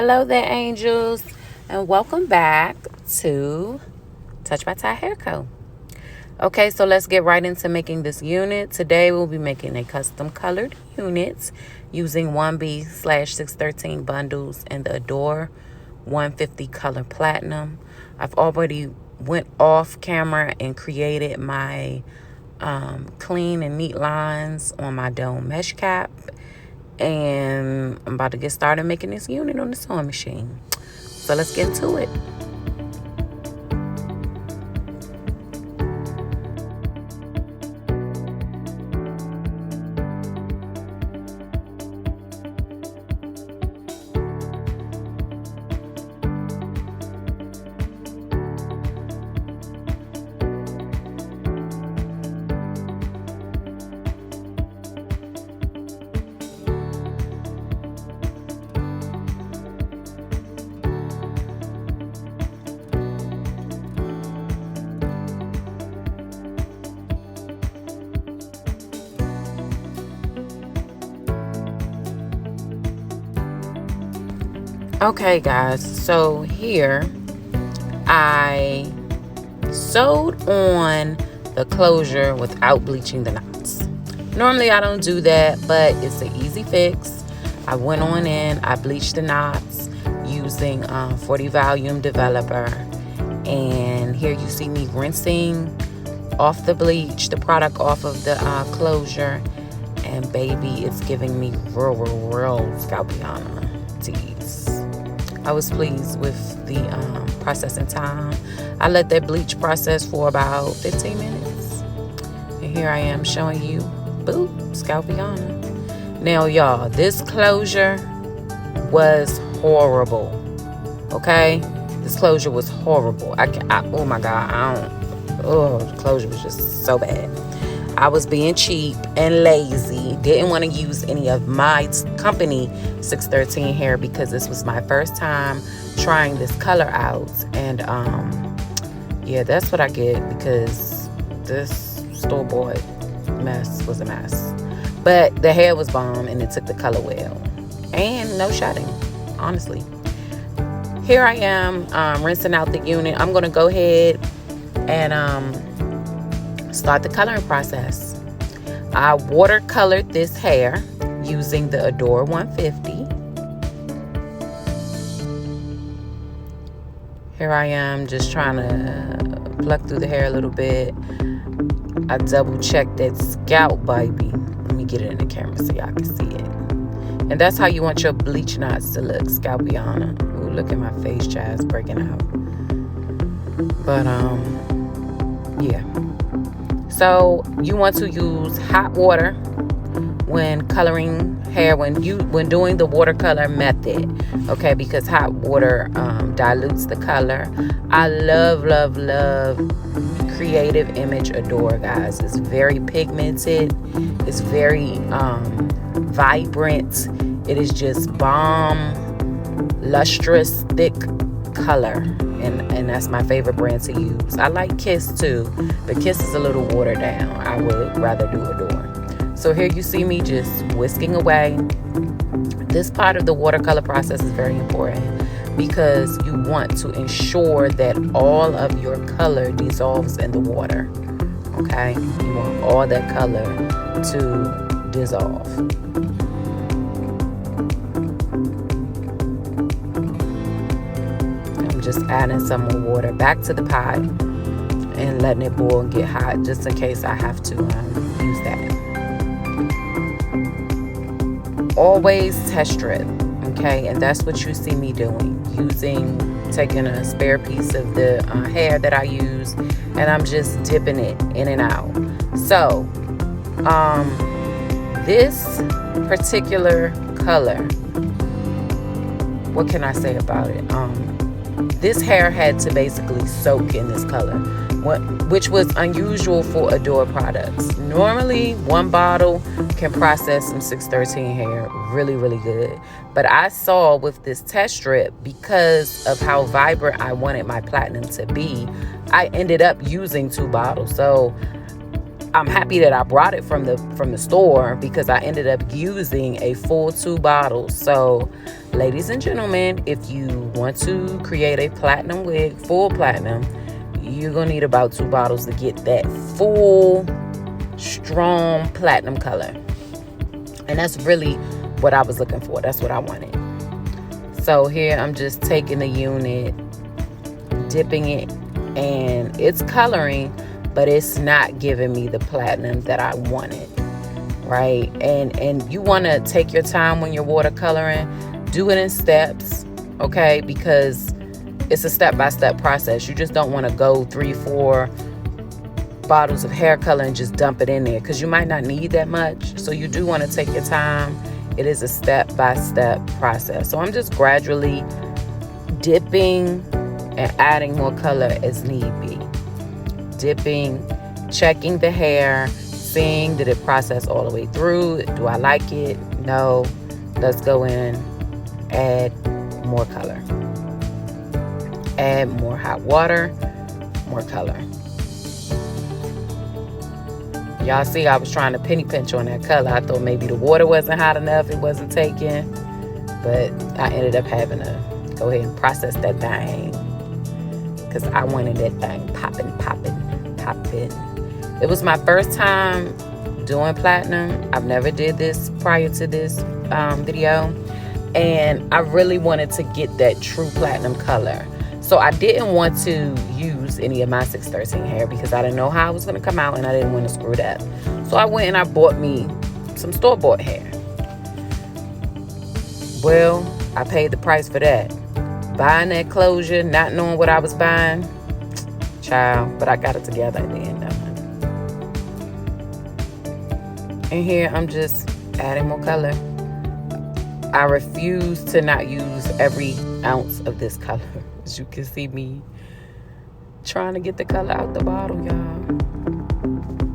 Hello there, angels, and welcome back to Touch My Tie Hair Co. Okay, so let's get right into making this unit. Today we'll be making a custom colored unit using 1B/613 bundles and the Adore 150 color platinum. I've already went off camera and created my clean and neat lines on my Dome Mesh Cap. And I'm about to get started making this unit on the sewing machine. So let's get into it. Okay guys, so here I sewed on the closure without bleaching the knots. Normally I don't do that, but it's an easy fix. I went on in, I bleached the knots using 40 volume developer, and here you see me rinsing off the bleach, the product off of the closure, and baby, it's giving me real Bryanna tease. I was pleased with the processing time. I let that bleach process for about 15 minutes. And here I am showing you, boop, Bryanna. Now, y'all, this closure was horrible. Okay? This closure was horrible. Oh my God, the closure was just so bad. I was being cheap and lazy. Didn't want to use any of my company 613 hair because this was my first time trying this color out. And yeah, that's what I get because this store-bought mess was a mess. But the hair was bomb and it took the color well. And no shedding, honestly. Here I am rinsing out the unit. I'm going to go ahead and start the coloring process. I watercolored this hair using the Adore 150. Here I am just trying to pluck through the hair a little bit. I double checked that scalp, baby. Let me get it in the camera so y'all can see it. And that's how you want your bleach knots to look, Bryanna. Ooh, look at my face, child, breaking out. But yeah. So you want to use hot water when coloring hair, when doing the watercolor method, okay? Because hot water dilutes the color. I love Creative Image Adore, guys. It's very pigmented. It's very vibrant. It is just bomb, lustrous, thick color. And that's my favorite brand to use. I like Kiss too, but Kiss is a little watered down. I would rather do Adore. So here you see me just whisking away. This part of the watercolor process is very important because you want to ensure that all of your color dissolves in the water. Okay? You want all that color to dissolve. Just adding some more water back to the pot and letting it boil and get hot just in case I have to use that. Always test strip, okay? And that's what you see me doing, taking a spare piece of the hair that I use, and I'm just dipping it in and out. So this particular color, what can I say about it? This hair had to basically soak in this color, which was unusual for Adore products. Normally, one bottle can process some 613 hair really good. But I saw with this test strip, because of how vibrant I wanted my platinum to be, I ended up using 2 bottles. So I'm happy that I brought it from the store, because I ended up using a full 2 bottles. So ladies and gentlemen, if you want to create a platinum wig, full platinum, you're gonna need about 2 bottles to get that full strong platinum color. And that's really what I was looking for. That's what I wanted. So here I'm just taking the unit, dipping it, and it's coloring, but it's not giving me the platinum that I wanted, right? And you want to take your time when you're watercoloring. Do it in steps, okay? Because it's a step-by-step process. You just don't want to go 3-4 bottles of hair color and just dump it in there, because you might not need that much. So you do want to take your time. It is a step-by-step process. So I'm just gradually dipping and adding more color as need be. Dipping, checking the hair, seeing did it process all the way through. Do I like it? No. Let's go in, add more color. Add more hot water, more color. Y'all see, I was trying to penny pinch on that color. I thought maybe the water wasn't hot enough, it wasn't taking, but I ended up having to go ahead and process that thing, because I wanted that thing popping, popping, popping. It was my first time doing platinum. I've never did this prior to this video, and I really wanted to get that true platinum color. So I didn't want to use any of my 613 hair, because I didn't know how it was going to come out, and I didn't want to screw it up. So I went and I bought me some store-bought hair. Well, I paid the price for that. Buying that closure, not knowing what I was buying, child, but I got it together at the end of it. And here I'm just adding more color. I refuse to not use every ounce of this color. As you can see me trying to get the color out the bottle, y'all.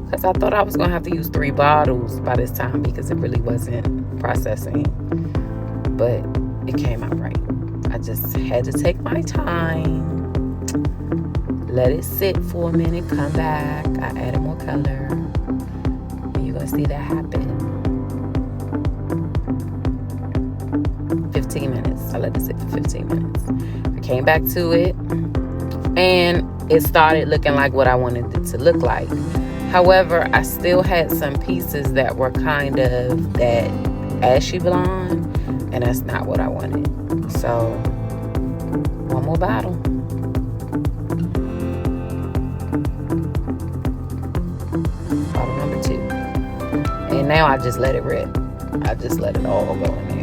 Because I thought I was going to have to use 3 bottles by this time, because it really wasn't processing. But it came out right. I just had to take my time, let it sit for a minute, come back. I added more color, and you're gonna see that happen. 15 minutes. I let it sit for 15 minutes. I came back to it, and it started looking like what I wanted it to look like. However, I still had some pieces that were kind of that ashy blonde, and that's not what I wanted. So, one more bottle. Bottle number 2. And now I just let it rip. I just let it all go in there.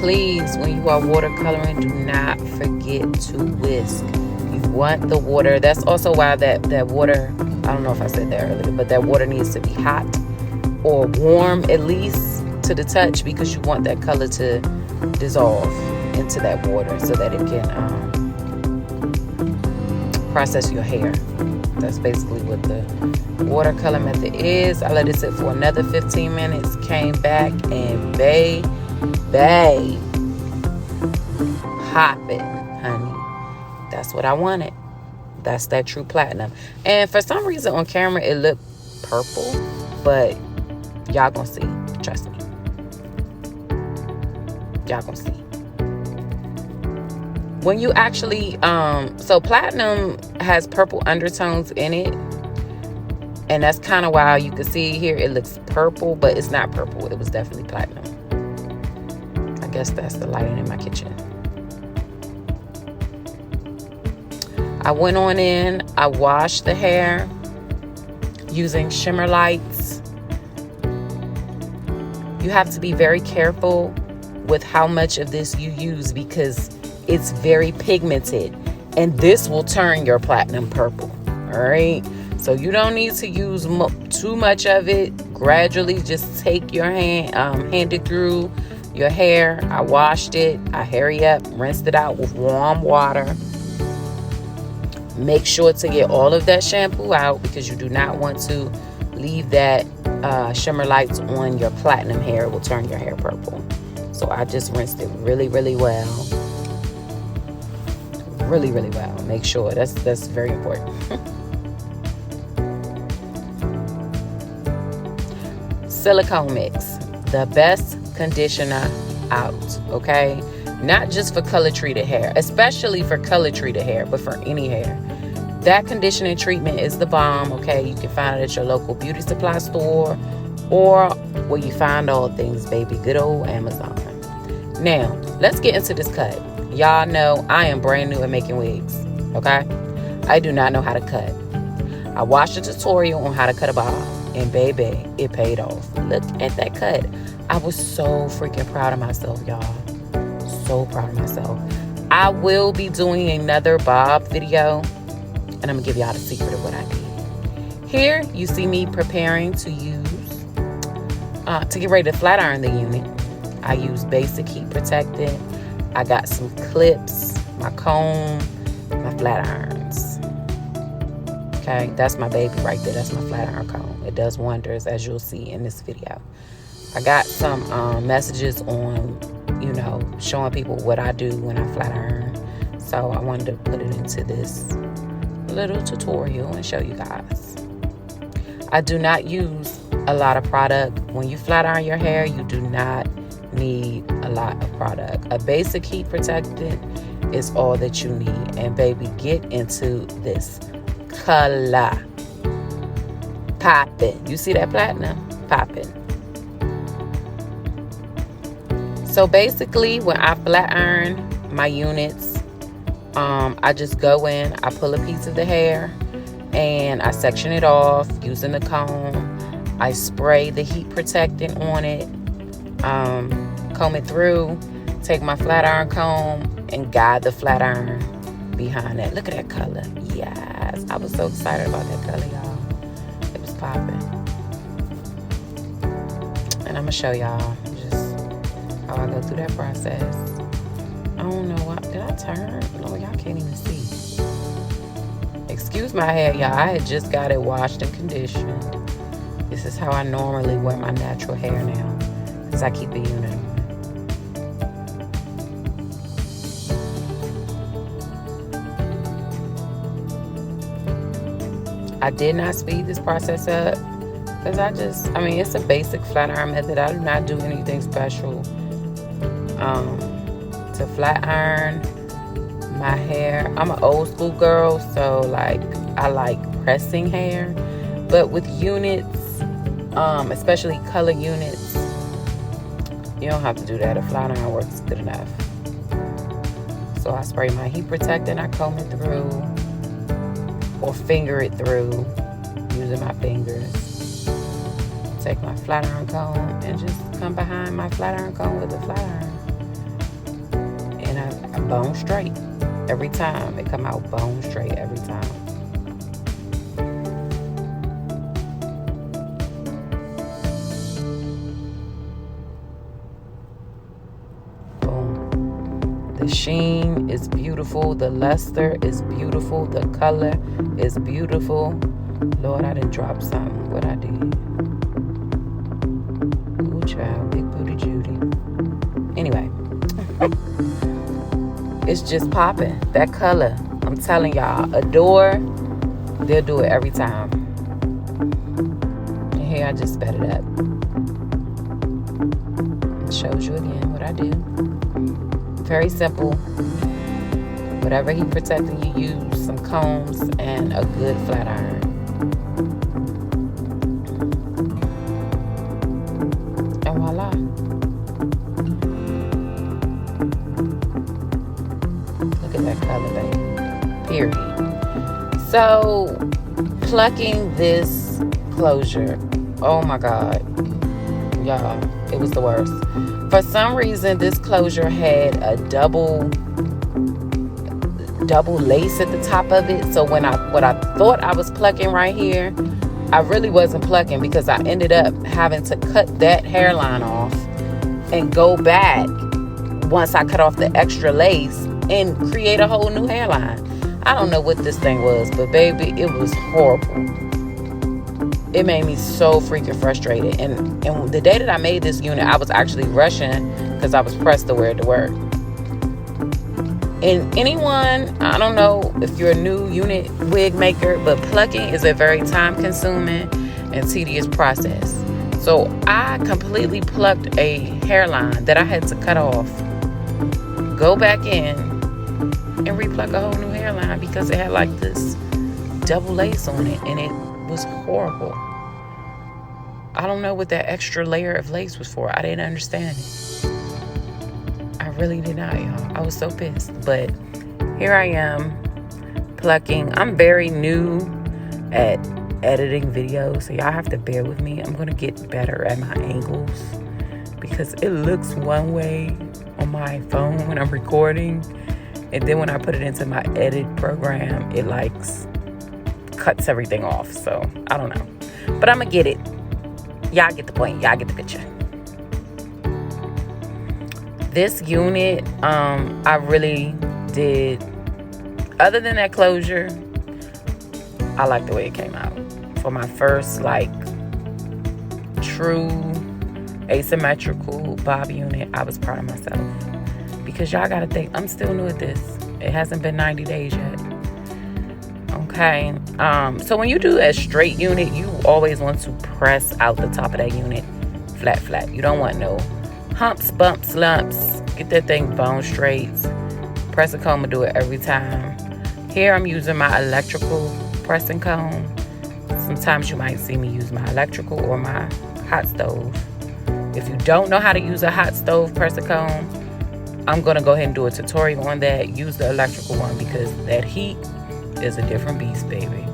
Please, when you are watercoloring, do not forget to whisk. You want the water. That's also why that water, I don't know if I said that earlier, but that water needs to be hot or warm at least to the touch, because you want that color to dissolve into that water so that it can process your hair. That's basically what the watercolor method is. I let it sit for another 15 minutes, came back, and babe, pop it, honey. That's what I wanted. That's that true platinum. And for some reason on camera it looked purple, but y'all gonna see. Trust me. Y'all gonna see. When you actually, so platinum has purple undertones in it. And that's kind of why you can see here it looks purple, but it's not purple. It was definitely platinum. I guess that's the lighting in my kitchen. I went on in, I washed the hair using shimmer lights. You have to be very careful with how much of this you use, because it's very pigmented, and this will turn your platinum purple. All right, so you don't need to use too much of it. gradually just take your hand it through your hair. I washed it. I hurry up, rinsed it out with warm water. Make sure to get all of that shampoo out because you do not want to leave that shimmer lights on your platinum hair. It will turn your hair purple. So I just rinsed it really, really well. Really, really well. Make sure. That's very important. Silicone mix. The best conditioner out. Okay? Not just for color treated hair. Especially for color treated hair. But for any hair. That conditioning treatment is the bomb. Okay? You can find it at your local beauty supply store. Or where you find all things, baby. Good old Amazon. Now, let's get into this cut. Y'all know I am brand new at making wigs, okay? I do not know how to cut. I watched a tutorial on how to cut a bob, and baby, it paid off. Look at that cut. I was so freaking proud of myself, y'all. So proud of myself. I will be doing another bob video, and I'm gonna give y'all the secret of what I did. Here, you see me preparing to get ready to flat iron the unit. I use basic heat protectant. I got some clips, my comb, my flat irons. Okay, that's my baby right there. That's my flat iron comb. It does wonders, as you'll see in this video. I got some messages on, showing people what I do when I flat iron. So I wanted to put it into this little tutorial and show you guys. I do not use a lot of product. When you flat iron your hair, you do not need a lot of product. A basic heat protectant is all that you need. And baby, get into this color. Popping. You see that platinum? Popping. So basically, when I flat iron my units, I just go in, I pull a piece of the hair, and I section it off using the comb. I spray the heat protectant on it. Comb it through, take my flat iron comb and guide the flat iron behind that. Look at that color. Yes, I was so excited about that color, y'all. It was popping. And I'm gonna show y'all just how I go through that process. I don't know what, did I turn? Lord, y'all can't even see. Excuse my hair, y'all. I had just got it washed and conditioned. This is how I normally wear my natural hair now, because I keep a unit on. I did not speed this process up because it's a basic flat iron method. I do not do anything special to flat iron my hair. I'm an old school girl, so I like pressing hair. But with units, especially color units, you don't have to do that. A flat iron works good enough. So I spray my heat protectant, I comb it through, or finger it through using my fingers. Take my flat iron comb and just come behind my flat iron comb with a flat iron. And I bone straight every time. It come out bone straight every time. Boom. The sheen is beautiful. The luster is beautiful. The color is beautiful. Lord, I done dropped something. What I did. Ooh, child. Big booty Judy. Anyway. It's just popping. That color. I'm telling y'all. Adore. They'll do it every time. And here I just sped it up. It shows you again what I do. Very simple. Whatever heat protectant you use, some combs, and a good flat iron. And voila. Look at that color, baby. Period. So, plucking this closure, oh my God. Y'all, it was the worst. For some reason, this closure had a double lace at the top of it. So what I thought I was plucking right here I really wasn't plucking because I ended up having to cut that hairline off and go back once I cut off the extra lace and create a whole new hairline. I don't know what this thing was, but baby, it was horrible. It made me so freaking frustrated. And the day that I made this unit, I was actually rushing because I was pressed to wear it to work. And anyone, I don't know if you're a new unit wig maker, but plucking is a very time consuming and tedious process. So I completely plucked a hairline that I had to cut off, go back in and repluck a whole new hairline because it had like this double lace on it and it was horrible. I don't know what that extra layer of lace was for. I didn't understand it. I really did not, y'all. I was so pissed. But here I am plucking. I'm very new at editing videos, so y'all have to bear with me. I'm going to get better at my angles because it looks one way on my phone when I'm recording, and then when I put it into my edit program, it like cuts everything off. So I don't know, but I'm gonna get it. Y'all get the point. Y'all get the picture. This unit, I really did, other than that closure, I like the way it came out. For my first like true asymmetrical bob unit, I was proud of myself. Because y'all gotta think, I'm still new at this. It hasn't been 90 days yet. Okay. So when you do a straight unit, you always want to press out the top of that unit flat. You don't want no humps, bumps, lumps. Get that thing bone straight. Pressing comb will do it every time. Here I'm using my electrical pressing comb. Sometimes you might see me use my electrical or my hot stove. If you don't know how to use a hot stove pressing comb, I'm going to go ahead and do a tutorial on that. Use the electrical one because that heat is a different beast, baby.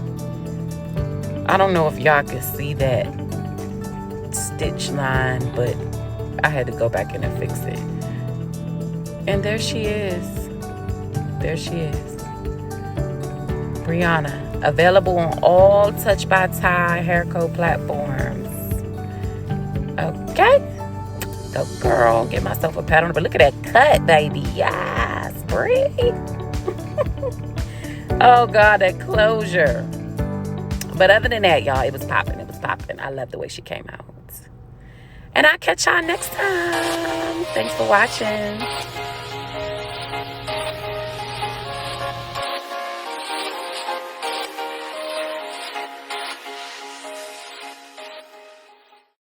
I don't know if y'all can see that stitch line, but I had to go back in and fix it. And there she is. There she is. Bryanna. Available on all Touch by Ty hair co platforms. Okay. So girl, give myself a pat on it. But look at that cut, baby. Yes, Bree. Oh God, that closure. But other than that, y'all, it was popping. It was popping. I love the way she came out. And I'll catch y'all next time. Thanks for watching.